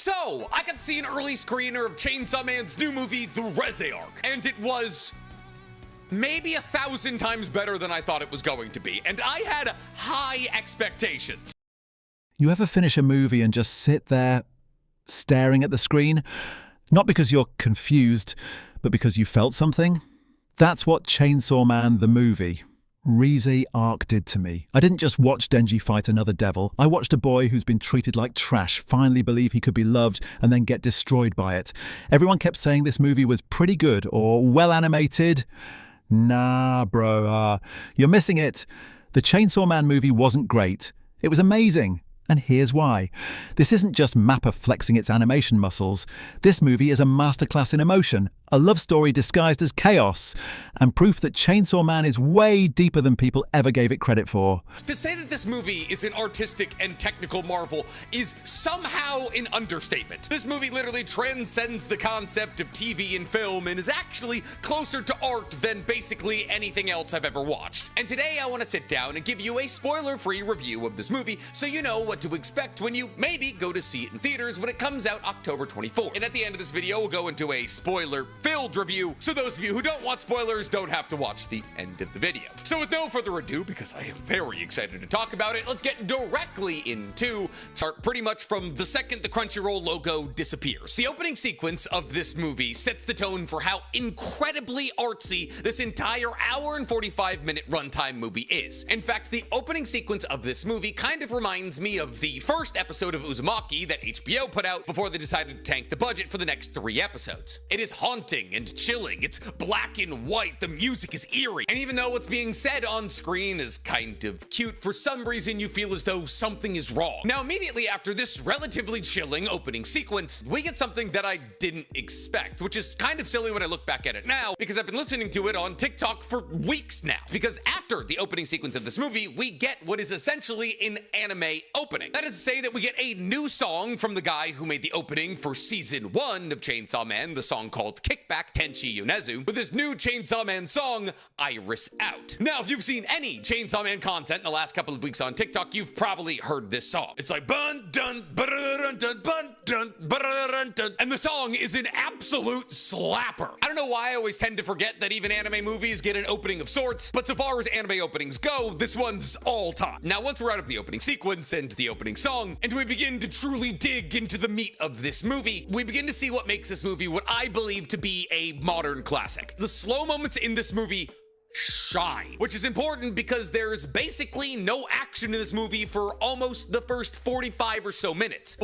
So, I got to see an early screener of Chainsaw Man's new movie, The Reze Arc, and it was maybe 1,000 times better than I thought it was going to be, and I had high expectations. You ever finish a movie and just sit there staring at the screen? Not because you're confused, but because you felt something? That's what Chainsaw Man the movie, Reze Arc, did to me. I didn't just watch Denji fight another devil. I watched a boy who's been treated like trash finally believe he could be loved and then get destroyed by it. Everyone kept saying this movie was pretty good or well animated. Nah, bro, you're missing it. The Chainsaw Man movie wasn't great. It was amazing. And here's why. This isn't just MAPPA flexing its animation muscles. This movie is a masterclass in emotion, a love story disguised as chaos, and proof that Chainsaw Man is way deeper than people ever gave it credit for. To say that this movie is an artistic and technical marvel is somehow an understatement. This movie literally transcends the concept of TV and film and is actually closer to art than basically anything else I've ever watched. And today I want to sit down and give you a spoiler-free review of this movie so you know what to expect when you maybe go to see it in theaters when it comes out October 24th. And at the end of this video, we'll go into a spoiler-filled review, so those of you who don't want spoilers don't have to watch the end of the video. So with no further ado, because I am very excited to talk about it, let's get directly into chart pretty much from the second the Crunchyroll logo disappears. The opening sequence of this movie sets the tone for how incredibly artsy this entire hour and 45-minute runtime movie is. In fact, the opening sequence of this movie kind of reminds me of the first episode of Uzumaki that HBO put out before they decided to tank the budget for the next 3 episodes. It is haunting and chilling, it's black and white, the music is eerie, and even though what's being said on screen is kind of cute, for some reason you feel as though something is wrong. Now immediately after this relatively chilling opening sequence, we get something that I didn't expect, which is kind of silly when I look back at it now, because I've been listening to it on TikTok for weeks now. Because after the opening sequence of this movie, we get what is essentially an anime opening. That is to say that we get a new song from the guy who made the opening for season 1 of Chainsaw Man, the song called Kickback, Kenshi Yonezu, with his new Chainsaw Man song, Iris Out. Now, if you've seen any Chainsaw Man content in the last couple of weeks on TikTok, you've probably heard this song. It's like bun dun dun dun bun dun dun, and the song is an absolute slapper. I don't know why I always tend to forget that even anime movies get an opening of sorts, but so far as anime openings go, this one's all time. Now, once we're out of the opening sequence and the opening song, and we begin to truly dig into the meat of this movie, we begin to see what makes this movie what I believe to be a modern classic. The slow moments in this movie shine, which is important because there's basically no action in this movie for almost the first 45 or so minutes.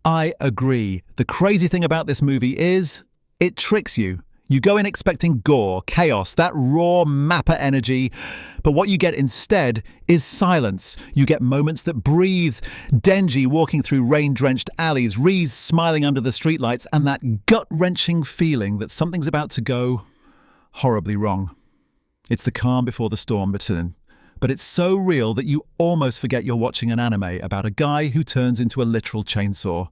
I agree. The crazy thing about this movie is it tricks you. You go in expecting gore, chaos, that raw MAPPA energy, but what you get instead is silence. You get moments that breathe, Denji walking through rain-drenched alleys, Reze smiling under the streetlights, and that gut-wrenching feeling that something's about to go horribly wrong. It's the calm before the storm, but it's so real that you almost forget you're watching an anime about a guy who turns into a literal chainsaw.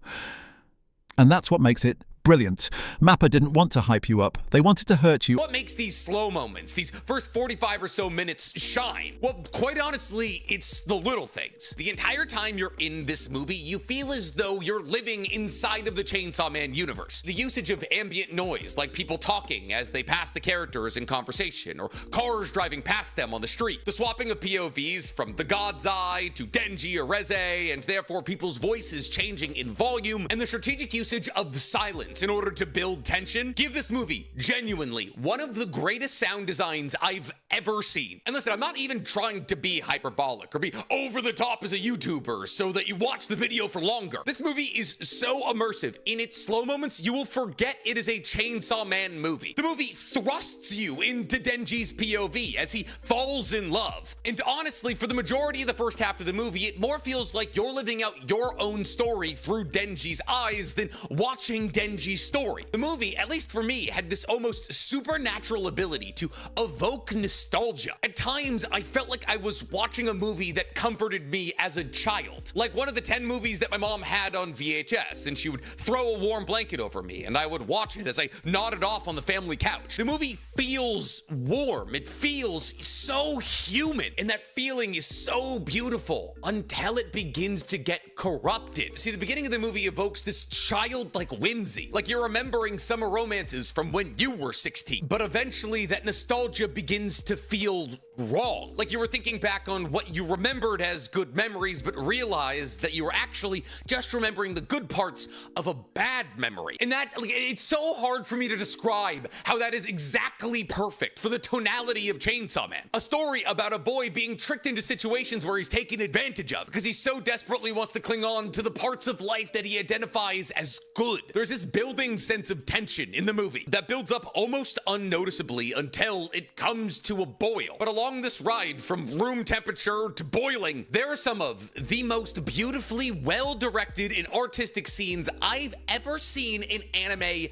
And that's what makes it brilliant. MAPPA didn't want to hype you up. They wanted to hurt you. What makes these slow moments, these first 45 or so minutes, shine? Well, quite honestly, it's the little things. The entire time you're in this movie, you feel as though you're living inside of the Chainsaw Man universe. The usage of ambient noise, like people talking as they pass the characters in conversation, or cars driving past them on the street. The swapping of POVs from the God's Eye to Denji or Reze, and therefore people's voices changing in volume, and the strategic usage of silence in order to build tension, give this movie genuinely one of the greatest sound designs I've ever seen. And listen, I'm not even trying to be hyperbolic or be over the top as a YouTuber so that you watch the video for longer. This movie is so immersive. In its slow moments, you will forget it is a Chainsaw Man movie. The movie thrusts you into Denji's POV as he falls in love. And honestly, for the majority of the first half of the movie, it more feels like you're living out your own story through Denji's eyes than watching Denji Denji's story. The movie, at least for me, had this almost supernatural ability to evoke nostalgia. At times, I felt like I was watching a movie that comforted me as a child. Like one of the 10 movies that my mom had on VHS, and she would throw a warm blanket over me, and I would watch it as I nodded off on the family couch. The movie feels warm. It feels so human, and that feeling is so beautiful until it begins to get corrupted. See, the beginning of the movie evokes this childlike whimsy, like you're remembering summer romances from when you were 16. But eventually that nostalgia begins to feel wrong. Like you were thinking back on what you remembered as good memories, but realized that you were actually just remembering the good parts of a bad memory. And that, like, it's so hard for me to describe how that is exactly perfect for the tonality of Chainsaw Man. A story about a boy being tricked into situations where he's taken advantage of because he so desperately wants to cling on to the parts of life that he identifies as good. There's this building sense of tension in the movie that builds up almost unnoticeably until it comes to a boil. But along this ride from room temperature to boiling, there are some of the most beautifully well-directed and artistic scenes I've ever seen in anime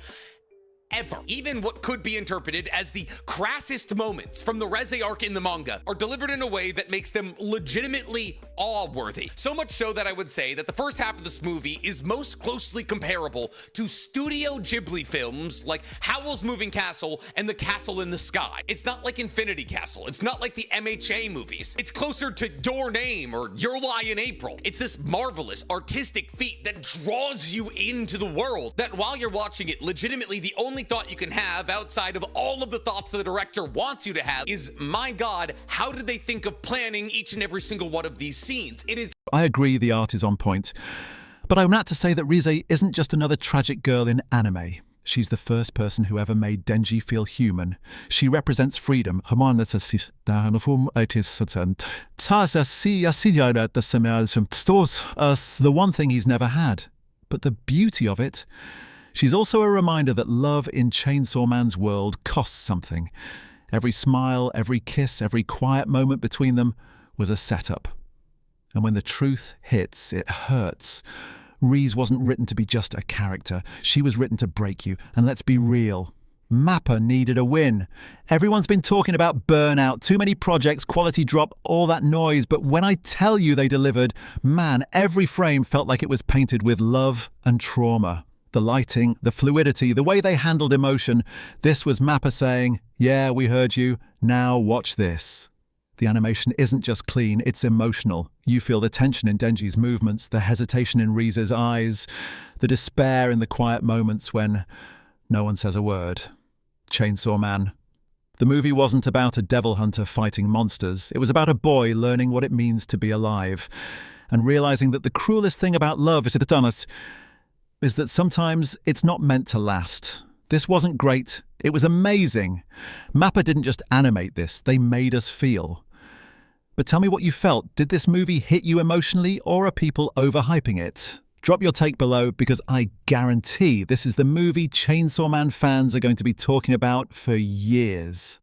ever. Even what could be interpreted as the crassest moments from the Reze Arc in the manga are delivered in a way that makes them legitimately awe-worthy. So much so that I would say that the first half of this movie is most closely comparable to Studio Ghibli films like Howl's Moving Castle and The Castle in the Sky. It's not like Infinity Castle. It's not like the MHA movies. It's closer to Your Name or Your Lie in April. It's this marvelous artistic feat that draws you into the world that while you're watching it, legitimately the only thought you can have outside of all of the thoughts the director wants you to have is, my God, how did they think of planning each and every single one of these scenes? It is. I agree the art is on point. But I'm not to say that Reze isn't just another tragic girl in anime. She's the first person who ever made Denji feel human. She represents freedom. The one thing he's never had. But the beauty of it, she's also a reminder that love in Chainsaw Man's world costs something. Every smile, every kiss, every quiet moment between them was a setup. And when the truth hits, it hurts. Reze wasn't written to be just a character. She was written to break you. And let's be real. MAPPA needed a win. Everyone's been talking about burnout, too many projects, quality drop, all that noise. But when I tell you they delivered, man, every frame felt like it was painted with love and trauma. The lighting, the fluidity, the way they handled emotion. This was MAPPA saying, yeah, we heard you. Now watch this. The animation isn't just clean, it's emotional. You feel the tension in Denji's movements, the hesitation in Reze's eyes, the despair in the quiet moments when no one says a word. Chainsaw Man. The movie wasn't about a devil hunter fighting monsters. It was about a boy learning what it means to be alive and realizing that the cruelest thing about love is that sometimes it's not meant to last. This wasn't great. It was amazing. MAPPA didn't just animate this, they made us feel. But tell me what you felt. Did this movie hit you emotionally, or are people overhyping it? Drop your take below, because I guarantee this is the movie Chainsaw Man fans are going to be talking about for years.